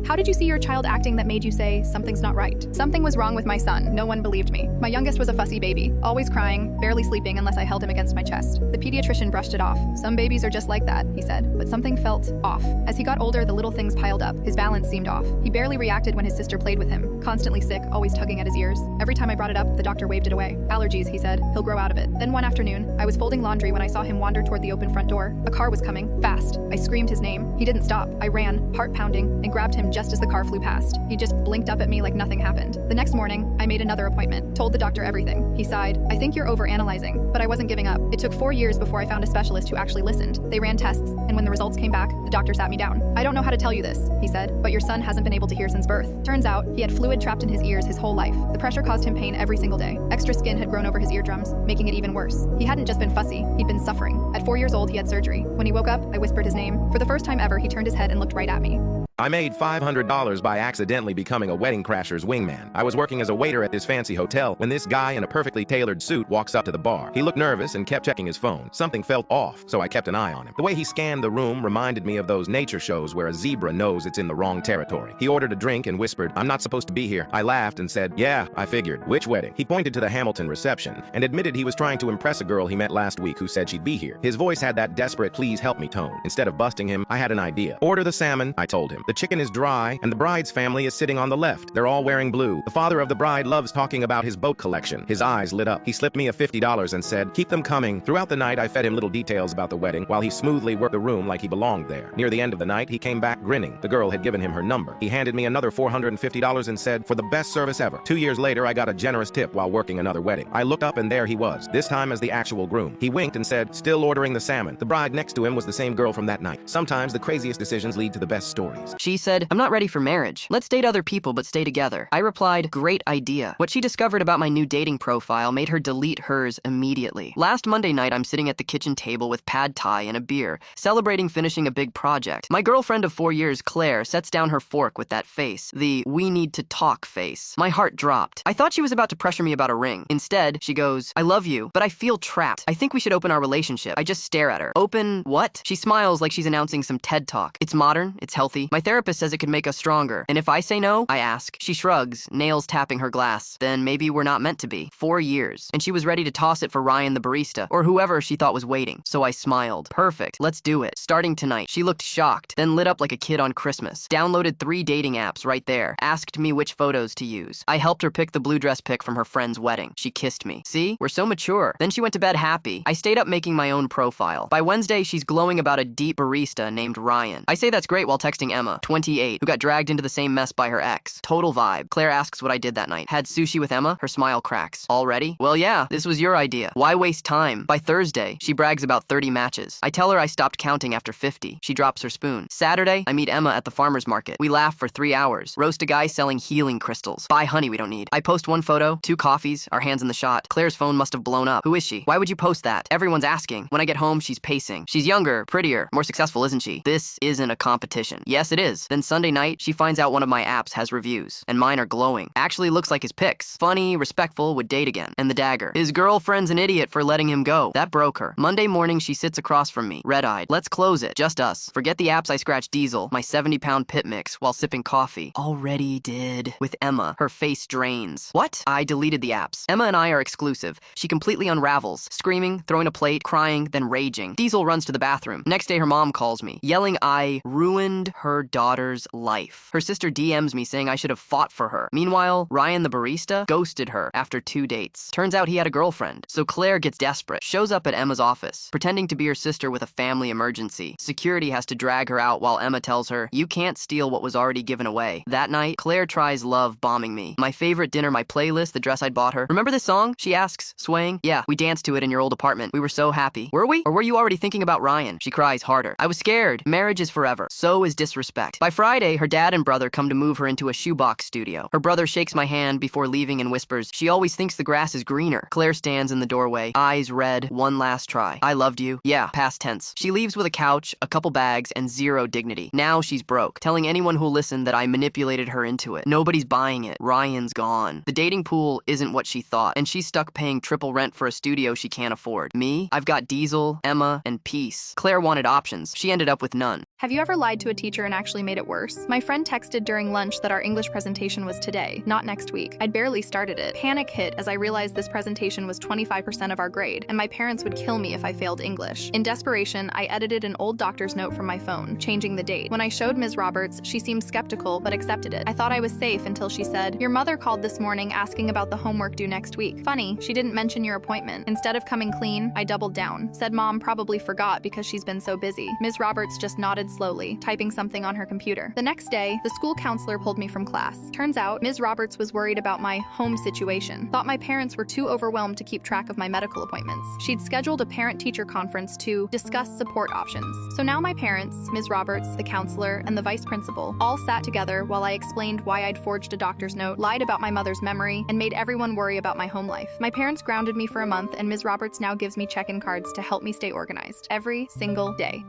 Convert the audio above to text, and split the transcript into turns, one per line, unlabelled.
How did you see your child acting that made you say, something's not right? Something was wrong with my son. No one believed me. My youngest was a fussy baby, always crying, barely sleeping unless I held him against my chest. The pediatrician brushed it off. Some babies are just like that, he said, but something felt off. As he got older, the little things piled up. His balance seemed off. He barely reacted when his sister played with him, constantly sick, always tugging at his ears. Every time I brought it up, the doctor waved it away. Allergies, he said. He'll grow out of it. Then one afternoon, I was folding laundry when I saw him wander toward the open front door. A car was coming, fast. I screamed his name. He didn't stop. I ran, heart pounding, and grabbed him just as the car flew past. He just blinked up at me like nothing happened. The next morning, I made another appointment, told the doctor everything. He sighed. I think you're overanalyzing, but I wasn't giving up. It took 4 years before I found a specialist who actually listened. They ran tests, and when the results came back, the doctor sat me down. I don't know how to tell you this, he said, but your son hasn't been able to hear since birth. Turns out, he had fluid trapped in his ears his whole life. The pressure caused him pain every single day. Extra skin had grown over his eardrums, making it even worse. He hadn't just been fussy, he'd been suffering. At 4 years old, he had surgery. When he woke up, I whispered his name. For the first time ever, he turned his head and looked right at me.
I made $500 by accidentally becoming a wedding crasher's wingman. I was working as a waiter at this fancy hotel when this guy in a perfectly tailored suit walks up to the bar. He looked nervous and kept checking his phone. Something felt off, so I kept an eye on him. The way he scanned the room reminded me of those nature shows where a zebra knows it's in the wrong territory. He ordered a drink and whispered, "I'm not supposed to be here." I laughed and said, "Yeah, I figured." "Which wedding?" He pointed to the Hamilton reception and admitted he was trying to impress a girl he met last week who said she'd be here. His voice had that desperate "please help me" tone. Instead of busting him, I had an idea. "Order the salmon," I told him. "The chicken is dry, and the bride's family is sitting on the left. They're all wearing blue. The father of the bride loves talking about his boat collection." His eyes lit up. He slipped me a $50 and said, "Keep them coming." Throughout the night, I fed him little details about the wedding while he smoothly worked the room like he belonged there. Near the end of the night, he came back grinning. The girl had given him her number. He handed me another $450 and said, "For the best service ever." 2 years later, I got a generous tip while working another wedding. I looked up and there he was, this time as the actual groom. He winked and said, "Still ordering the salmon." The bride next to him was the same girl from that night. Sometimes the craziest decisions lead to the best stories.
She said, "I'm not ready for marriage. Let's date other people but stay together." I replied, "Great idea." What she discovered about my new dating profile made her delete hers immediately. Last Monday night, I'm sitting at the kitchen table with pad thai and a beer, celebrating finishing a big project. My girlfriend of 4 years, Claire, sets down her fork with that face, the "we need to talk" face. My heart dropped. I thought she was about to pressure me about a ring. Instead, she goes, "I love you, but I feel trapped. I think we should open our relationship." I just stare at her. "Open what?" She smiles like she's announcing some TED Talk. "It's modern, it's healthy. My therapist says it could make us stronger. And if I say no?" I ask. She shrugs, nails tapping her glass. "Then maybe we're not meant to be." 4 years. And she was ready to toss it for Ryan the barista, or whoever she thought was waiting. So I smiled. "Perfect, let's do it. Starting tonight." She looked shocked, then lit up like a kid on Christmas. Downloaded 3 dating apps right there. Asked me which photos to use. I helped her pick the blue dress pic from her friend's wedding. She kissed me. See? We're so mature. Then she went to bed happy. I stayed up making my own profile. By Wednesday, she's glowing about a deep barista named Ryan. I say that's great while texting Emma, 28, who got dragged into the same mess by her ex. Total vibe. Claire asks what I did that night. Had sushi with Emma? Her smile cracks. Already? Well, yeah, this was your idea. Why waste time? By Thursday, she brags about 30 matches. I tell her I stopped counting after 50. She drops her spoon. Saturday, I meet Emma at the farmer's market. We laugh for 3 hours. Roast a guy selling healing crystals. Buy honey we don't need. I post 1 photo, 2 coffees, our hands in the shot. Claire's phone must have blown up. Who is she? Why would you post that? Everyone's asking. When I get home, she's pacing. She's younger, prettier, more successful, isn't she? This isn't a competition. Yes, it is. Then Sunday night, she finds out one of my apps has reviews, and mine are glowing. Actually looks like his pics. Funny, respectful, would date again. And the dagger. His girlfriend's an idiot for letting him go. That broke her. Monday morning, she sits across from me, red-eyed. Let's close it. Just us. Forget the apps I scratched Diesel, my 70-pound pit mix, while sipping coffee. Already did. With Emma. Her face drains. What? I deleted the apps. Emma and I are exclusive. She completely unravels, screaming, throwing a plate, crying, then raging. Diesel runs to the bathroom. Next day, her mom calls me, yelling I ruined her daughter's life. Her sister DMs me saying I should have fought for her. Meanwhile, Ryan the barista ghosted her after 2 dates. Turns out he had a girlfriend. So Claire gets desperate, shows up at Emma's office, pretending to be her sister with a family emergency. Security has to drag her out while Emma tells her, "You can't steal what was already given away." That night, Claire tries love bombing me. My favorite dinner, my playlist, the dress I'd bought her. "Remember this song?" she asks, swaying. "Yeah, we danced to it in your old apartment. We were so happy." "Were we? Or were you already thinking about Ryan?" She cries harder. "I was scared. Marriage is forever. So is disrespect." By Friday, her dad and brother come to move her into a shoebox studio. Her brother shakes my hand before leaving and whispers, "She always thinks the grass is greener." Claire stands in the doorway, eyes red, one last try. "I loved you." Yeah, past tense. She leaves with a couch, a couple bags, and 0 dignity. Now she's broke, telling anyone who'll listen that I manipulated her into it. Nobody's buying it. Ryan's gone. The dating pool isn't what she thought, and she's stuck paying triple rent for a studio she can't afford. Me? I've got Diesel, Emma, and peace. Claire wanted options. She ended up with none.
Have you ever lied to a teacher and actually made it worse? My friend texted during lunch that our English presentation was today, not next week. I'd barely started it. Panic hit as I realized this presentation was 25% of our grade, and my parents would kill me if I failed English. In desperation, I edited an old doctor's note from my phone, changing the date. When I showed Ms. Roberts, she seemed skeptical but accepted it. I thought I was safe until she said, "Your mother called this morning asking about the homework due next week. Funny, she didn't mention your appointment." Instead of coming clean, I doubled down. Said Mom probably forgot because she's been so busy. Ms. Roberts just nodded slowly, typing something on her computer. The next day, the school counselor pulled me from class. Turns out, Ms. Roberts was worried about my home situation. Thought my parents were too overwhelmed to keep track of my medical appointments. She'd scheduled a parent-teacher conference to discuss support options. So now my parents, Ms. Roberts, the counselor, and the vice principal all sat together while I explained why I'd forged a doctor's note, lied about my mother's memory, and made everyone worry about my home life. My parents grounded me for a month, and Ms. Roberts now gives me check-in cards to help me stay organized every single day.